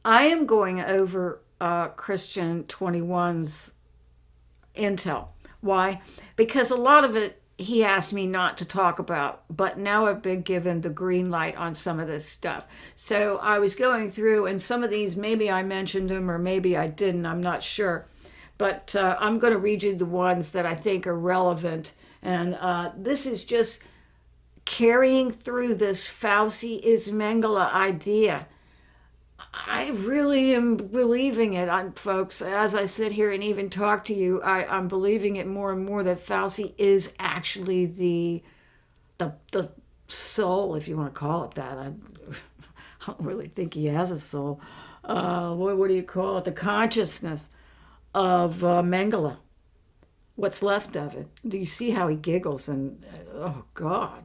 I am going over CH21's intel. Why? Because a lot of it he asked me not to talk about, but now I've been given the green light on some of this stuff. So I was going through, and some of these, maybe I mentioned them or maybe I didn't, I'm not sure. But I'm going to read you the ones that I think are relevant. And this is just carrying through this Fauci is Mengele idea. I really am believing it, folks. As I sit here and even talk to you, I'm believing it more and more that Fauci is actually the soul, if you want to call it that. I don't really think he has a soul. What do you call it? The consciousness of Mengele. What's left of it? Do you see how he giggles? And oh God.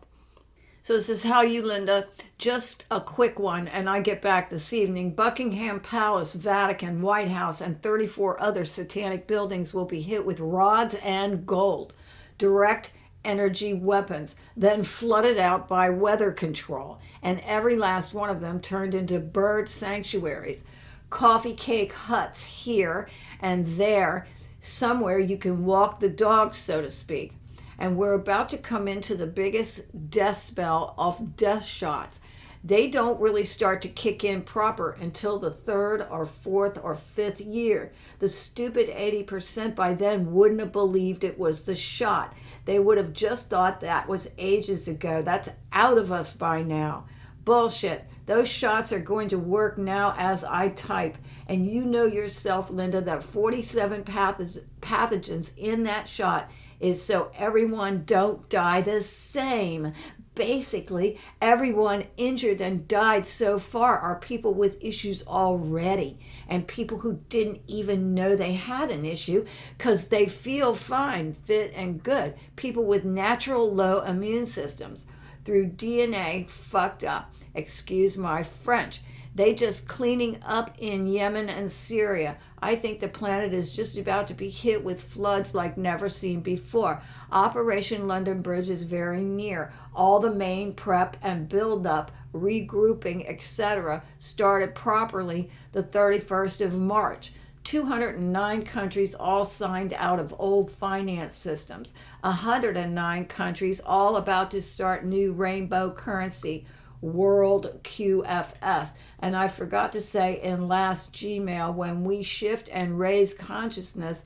So this is how you, Linda. Just a quick one, and I get back this evening. Buckingham Palace, Vatican, White House, and 34 other satanic buildings will be hit with rods and gold, direct energy weapons, then flooded out by weather control, and every last one of them turned into bird sanctuaries. Coffee cake huts here and there, somewhere you can walk the dog, so to speak. And we're about to come into the biggest death spell of death shots. They don't really start to kick in proper until the third or fourth or fifth year. The stupid 80% by then wouldn't have believed it was the shot. They would have just thought that was ages ago. That's out of us by now. Bullshit. Those shots are going to work now as I type. And you know yourself, Linda, that 47 pathogens in that shot is so everyone don't die the same. Basically, everyone injured and died so far are people with issues already, and people who didn't even know they had an issue because they feel fine, fit, and good. People with natural low immune systems through DNA fucked up. Excuse my French. They just cleaning up in Yemen and Syria. I think the planet is just about to be hit with floods like never seen before. Operation London Bridge is very near. All the main prep and build-up, regrouping, etc. started properly the 31st of March. 209 countries all signed out of old finance systems. 109 countries all about to start new rainbow currency. World QFS. And I forgot to say in last Gmail, when we shift and raise consciousness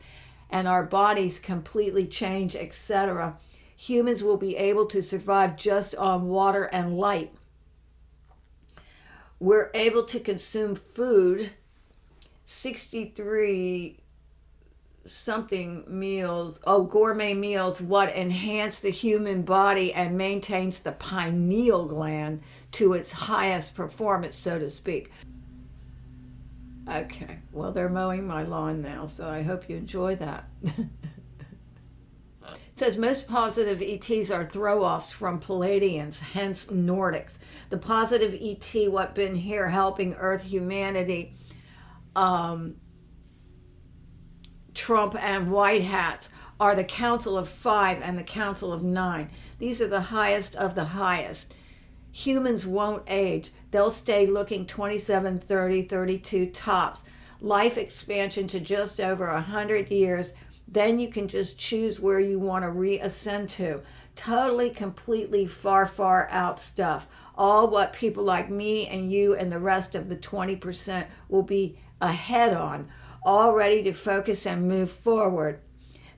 and our bodies completely change, etc., humans will be able to survive just on water and light. We're able to consume food, 63 something meals, gourmet meals, what enhance the human body and maintains the pineal gland to its highest performance, so to speak. Okay, well, they're mowing my lawn now, so I hope you enjoy that. It says most positive ETs are throw-offs from Palladians, hence Nordics. The positive ET, what been here helping Earth humanity, Trump and White Hats, are the Council of Five and the Council of Nine. These are the highest of the highest. Humans won't age. They'll stay looking 27, 30, 32 tops. Life expansion to just over 100 years. Then you can just choose where you want to reascend to. Totally, completely far, far out stuff. All what people like me and you and the rest of the 20% will be ahead on. All ready to focus and move forward.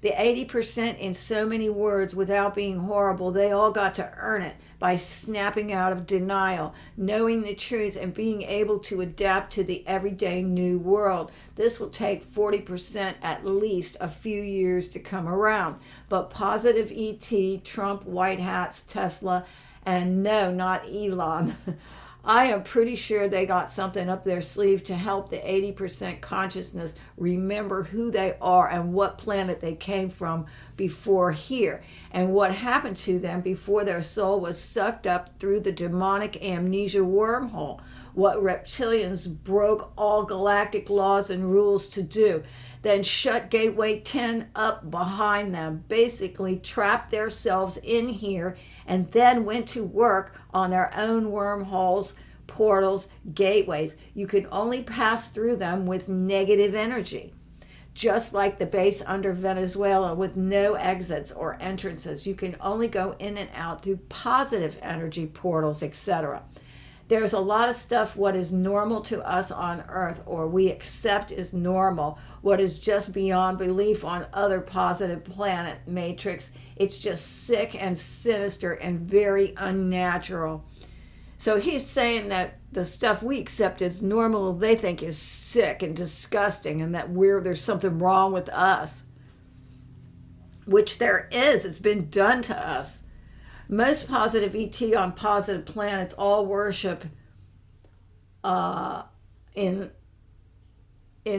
The 80% in so many words without being horrible, they all got to earn it by snapping out of denial, knowing the truth, and being able to adapt to the everyday new world. This will take 40% at least a few years to come around. But positive ET, Trump, White Hats, Tesla, and no, not Elon. I am pretty sure they got something up their sleeve to help the 80% consciousness remember who they are and what planet they came from before here, and what happened to them before their soul was sucked up through the demonic amnesia wormhole, what reptilians broke all galactic laws and rules to do, then shut Gateway 10 up behind them, basically trapped themselves in here, and then went to work on their own wormholes, portals, gateways. You can only pass through them with negative energy. Just like the base under Venezuela with no exits or entrances, you can only go in and out through positive energy portals, etc. There's a lot of stuff what is normal to us on Earth, or we accept is normal, what is just beyond belief on other positive planet matrix. It's just sick and sinister and very unnatural. So he's saying that the stuff we accept as normal, they think is sick and disgusting, and that there's something wrong with us, which there is. It's been done to us. Most positive ET on positive planets all worship in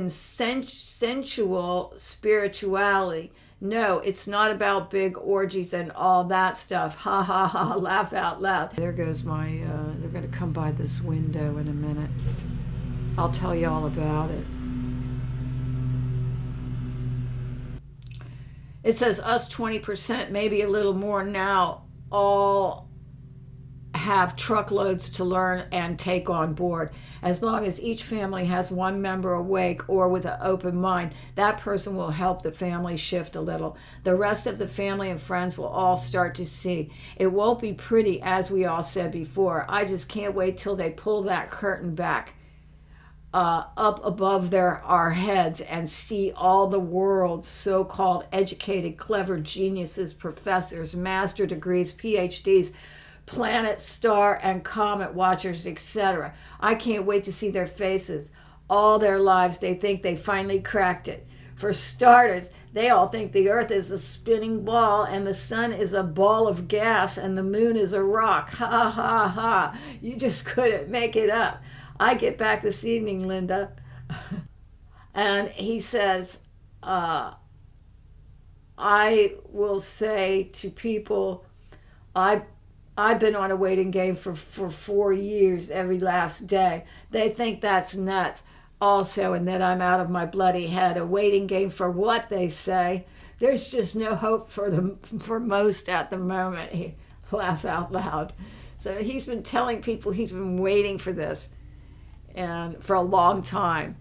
sensual spirituality. No, it's not about big orgies and all that stuff. Ha ha ha, laugh out loud. There goes my, they're going to come by this window in a minute. I'll tell you all about it. It says us 20%, maybe a little more now, all have truckloads to learn and take on board. As long as each family has one member awake or with an open mind, that person will help the family shift a little. The rest of the family and friends will all start to see. It won't be pretty, as we all said before. I just can't wait till they pull that curtain back up above our heads and see all the world's so-called educated, clever geniuses, professors, master degrees, PhDs, planet, star, and comet watchers, etc. I can't wait to see their faces. All their lives, they think they finally cracked it. For starters, they all think the Earth is a spinning ball and the sun is a ball of gas and the moon is a rock. Ha ha ha. You just couldn't make it up. I get back this evening, Linda. And he says, I will say to people, I've been on a waiting game for 4 years every last day. They think that's nuts also, and that I'm out of my bloody head. A waiting game for what, they say. There's just no hope for most at the moment. He laugh out loud. So he's been telling people he's been waiting for this and for a long time.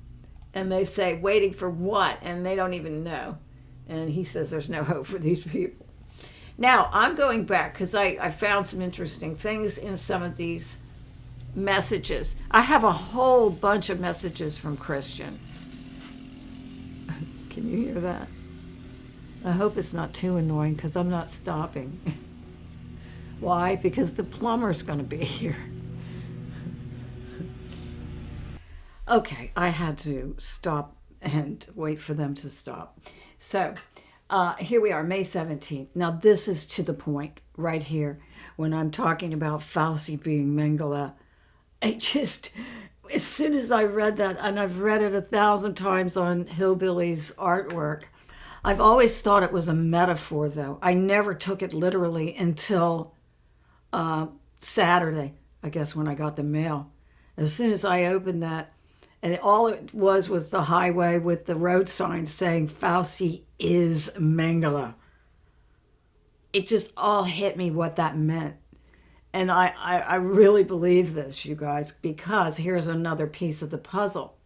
And they say, waiting for what? And they don't even know. And he says there's no hope for these people. Now, I'm going back because I found some interesting things in some of these messages. I have a whole bunch of messages from Christian. Can you hear that? I hope it's not too annoying because I'm not stopping. Why? Because the plumber's going to be here. Okay, I had to stop and wait for them to stop. So, here we are, May 17th. Now, this is to the point right here when I'm talking about Fauci being Mengele. As soon as I read that, and I've read it 1,000 times on Hillbilly's artwork, I've always thought it was a metaphor, though. I never took it literally until Saturday, I guess, when I got the mail. As soon as I opened that, and all it was the highway with the road signs saying Fauci is Mengele. It just all hit me what that meant. And I really believe this, you guys, because here's another piece of the puzzle.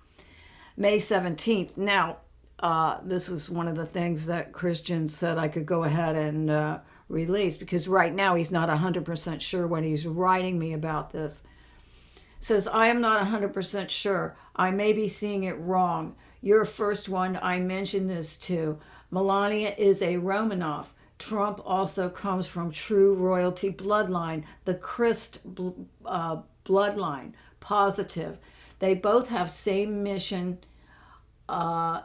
May 17th. Now, this was one of the things that Christian said I could go ahead and release, because right now he's not 100% sure when he's writing me about this. Says, I am not 100% sure. I may be seeing it wrong. You're first one I mentioned this to. Melania is a Romanov. Trump also comes from true royalty bloodline, the Kryst bloodline, positive. They both have same mission,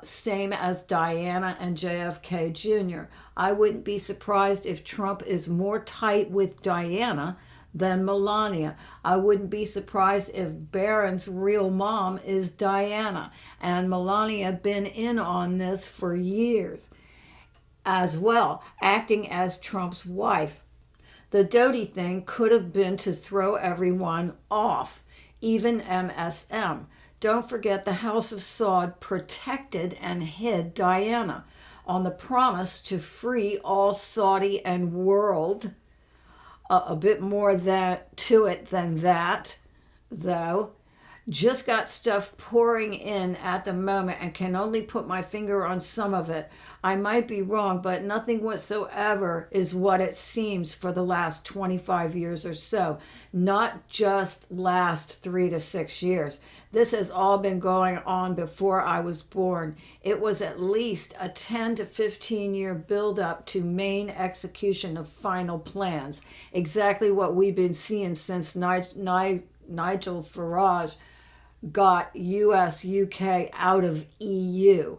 same as Diana and JFK Jr. I wouldn't be surprised if Trump is more tight with Diana than Melania. I wouldn't be surprised if Barron's real mom is Diana, and Melania been in on this for years as well, acting as Trump's wife. The Doty thing could have been to throw everyone off, even MSM. Don't forget the House of Saud protected and hid Diana on the promise to free all Saudi and world. A bit more to it than that. though. Just got stuff pouring in at the moment and can only put my finger on some of it. I might be wrong, but nothing whatsoever is what it seems for the last 25 years or so, not just last 3 to 6 years. This has all been going on before I was born. It was at least a 10 to 15 year buildup to main execution of final plans. Exactly what we've been seeing since Nigel Farage got US, UK out of EU.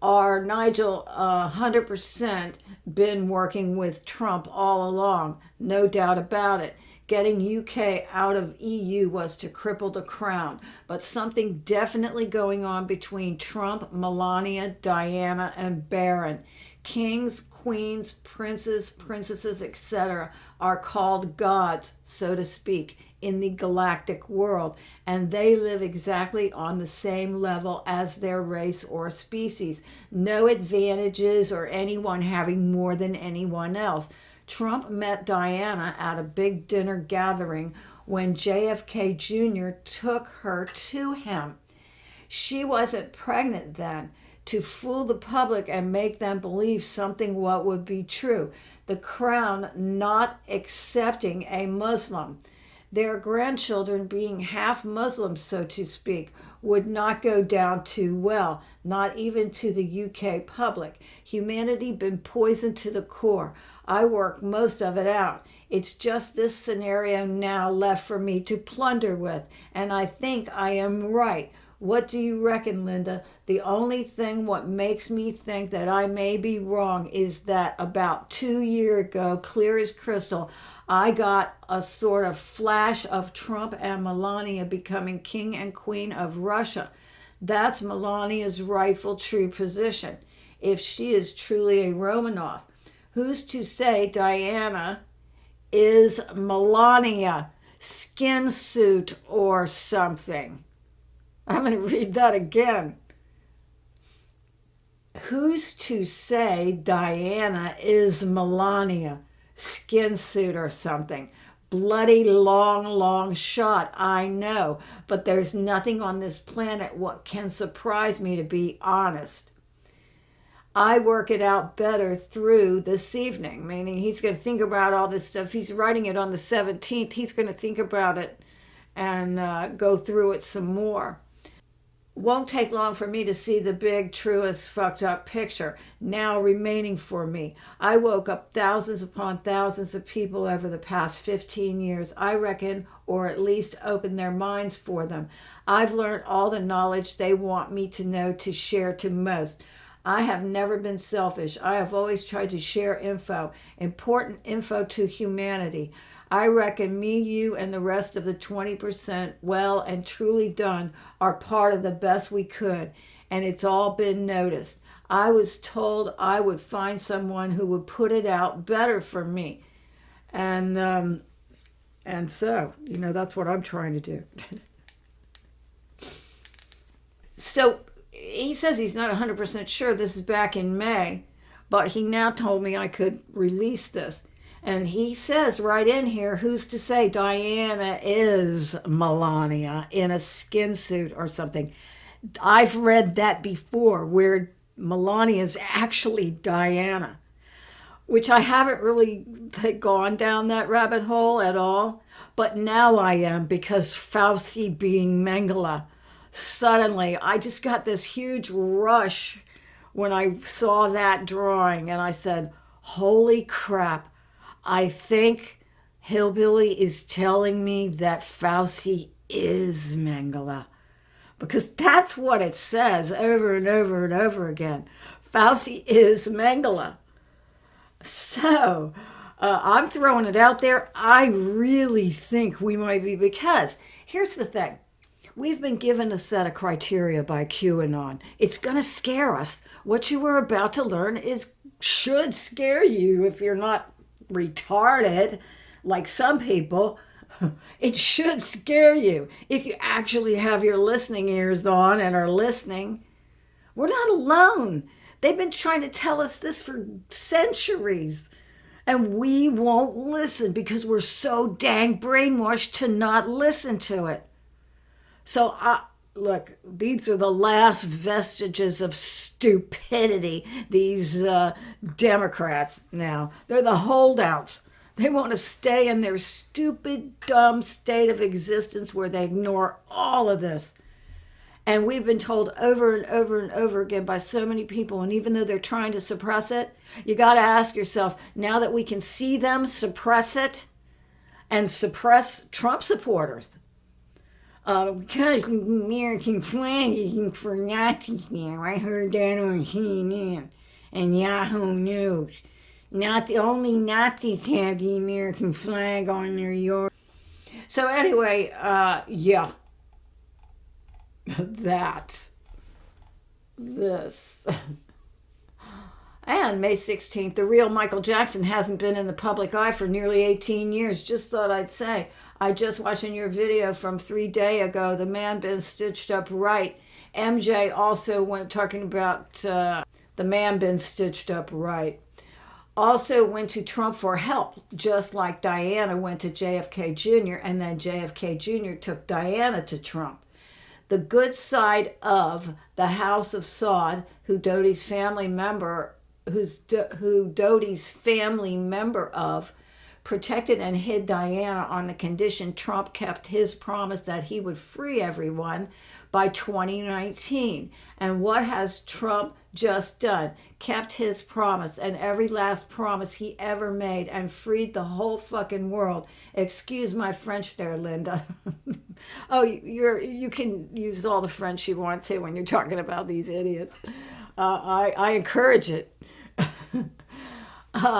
Our Nigel 100% been working with Trump all along, no doubt about it. Getting UK out of EU was to cripple the crown, but something definitely going on between Trump, Melania, Diana, and Baron. Kings, queens, princes, princesses, etc. are called gods, so to speak, in the galactic world, and they live exactly on the same level as their race or species. No advantages or anyone having more than anyone else. Trump met Diana at a big dinner gathering when JFK Jr. took her to him. She wasn't pregnant then. To fool the public and make them believe something what would be true. The crown not accepting a Muslim. Their grandchildren being half Muslim, so to speak, would not go down too well, not even to the UK public. Humanity been poisoned to the core. I work most of it out. It's just this scenario now left for me to plunder with, and I think I am right. What do you reckon, Linda? The only thing what makes me think that I may be wrong is that about 2 years ago, clear as crystal, I got a sort of flash of Trump and Melania becoming king and queen of Russia. That's Melania's rightful true position, if she is truly a Romanov. Who's to say Diana is Melania, skin suit or something? I'm going to read that again. Who's to say Diana is Melania, skin suit or something? Bloody long shot, I know, but there's nothing on this planet what can surprise me, to be honest. I work it out better through this evening, meaning he's going to think about all this stuff. He's writing it on the 17th. He's going to think about it and go through it some more. Won't take long for me to see the big, truest, fucked up picture now remaining for me. I woke up thousands upon thousands of people over the past 15 years, I reckon, or at least opened their minds for them. I've learned all the knowledge they want me to know to share to most. I have never been selfish. I have always tried to share info, important info to humanity. I reckon me, you, and the rest of the 20% well and truly done are part of the best we could, and it's all been noticed. I was told I would find someone who would put it out better for me. And so, that's what I'm trying to do. So he says he's not 100% sure. This is back in May, but he now told me I could release this. And he says right in here, who's to say Diana is Melania in a skin suit or something? I've read that before, where Melania is actually Diana, which I haven't really gone down that rabbit hole at all. But now I am, because Fauci being Mengele. Suddenly, I just got this huge rush when I saw that drawing, and I said, holy crap. I think Hillbilly is telling me that Fauci is Mengele, because that's what it says over and over and over again. Fauci is Mengele. So I'm throwing it out there. I really think we might be, because here's the thing. We've been given a set of criteria by QAnon. It's going to scare us. What you were about to learn should scare you if you're not retarded like some people. It should scare you if you actually have your listening ears on and are listening. We're not alone. They've been trying to tell us this for centuries, And we won't listen because we're so dang brainwashed to not listen to it. So, look, these are the last vestiges of stupidity. These Democrats now, they're the holdouts. They want to stay in their stupid, dumb state of existence where they ignore all of this. And we've been told over and over and over again by so many people, and even though they're trying to suppress it, you got to ask yourself, now that we can see them suppress it and suppress Trump supporters, because American flag is for Nazis now. I heard that on CNN and Yahoo News. Not the only Nazis have the American flag on their yard. So anyway, yeah. This. And May 16th, the real Michael Jackson hasn't been in the public eye for nearly 18 years. Just thought I'd say. I just watching your video from 3 days ago. The man been stitched up right. MJ also went talking about the man been stitched up right. Also went to Trump for help, just like Diana went to JFK Jr. and then JFK Jr. took Diana to Trump. The good side of the House of Saud, who Dodi's family member of, protected and hid Diana on the condition Trump kept his promise that he would free everyone by 2019. And what has Trump just done? Kept his promise and every last promise he ever made and freed the whole fucking world. Excuse my French there, Linda. Oh, you can use all the French you want to when you're talking about these idiots. I encourage it.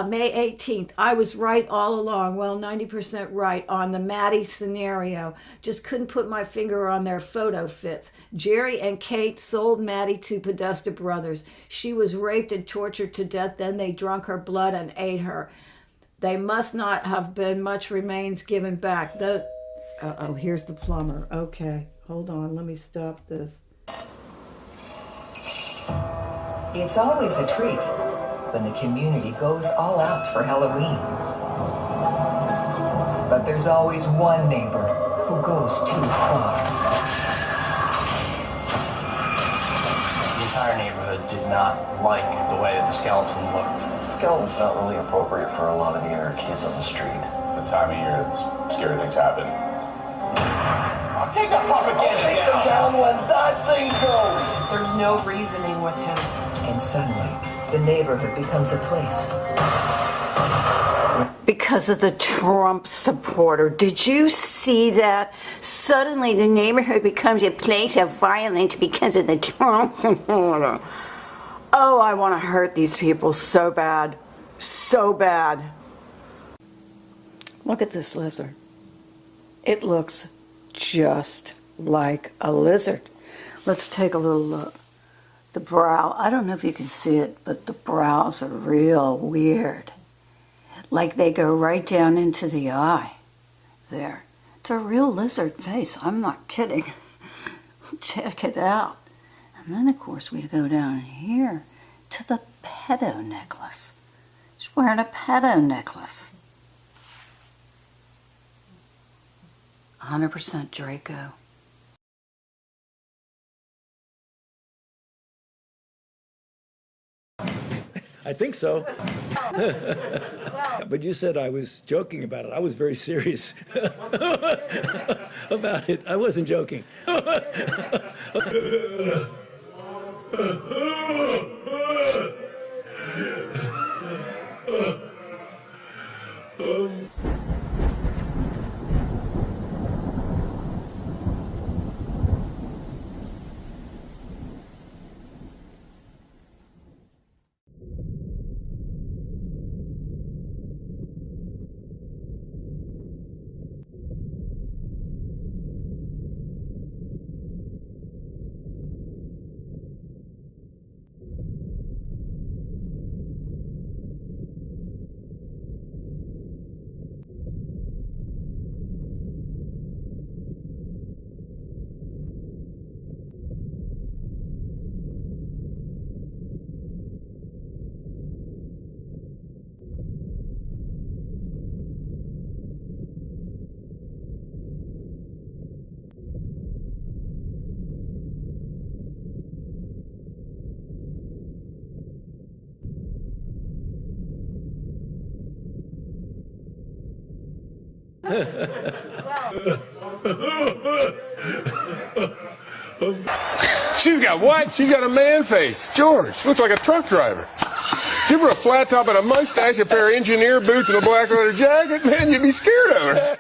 May 18th, I was right all along, well, 90% right on the Maddie scenario. Just couldn't put my finger on their photo fits. Jerry and Kate sold Maddie to Podesta Brothers. She was raped and tortured to death, then they drunk her blood and ate her. They must not have been much remains given back. Uh-oh, here's the plumber. Okay, hold on, let me stop this. It's always a treat when the community goes all out for Halloween. But there's always one neighbor who goes too far. The entire neighborhood did not like the way that the skeleton looked. The skeleton's not really appropriate for a lot of the younger kids on the street. The time of year that scary things happen. I'll take the propaganda down when that thing goes! There's no reasoning with him. And suddenly, the neighborhood becomes a place. Because of the Trump supporter. Did you see that? Suddenly the neighborhood becomes a place of violence because of the Trump supporter. Oh, I want to hurt these people so bad. So bad. Look at this lizard. It looks just like a lizard. Let's take a little look. The brow, I don't know if you can see it, but the brows are real weird. Like they go right down into the eye. There. It's a real lizard face. I'm not kidding. Check it out. And then, of course, we go down here to the pedo necklace. She's wearing a pedo necklace. 100% Draco. I think so. But you said I was joking about it. I was very serious about it. I wasn't joking. She's got what? She's got a man face. George, looks like a truck driver. Give her a flat top and a mustache, a pair of engineer boots, and a black leather jacket, man, you'd be scared of her.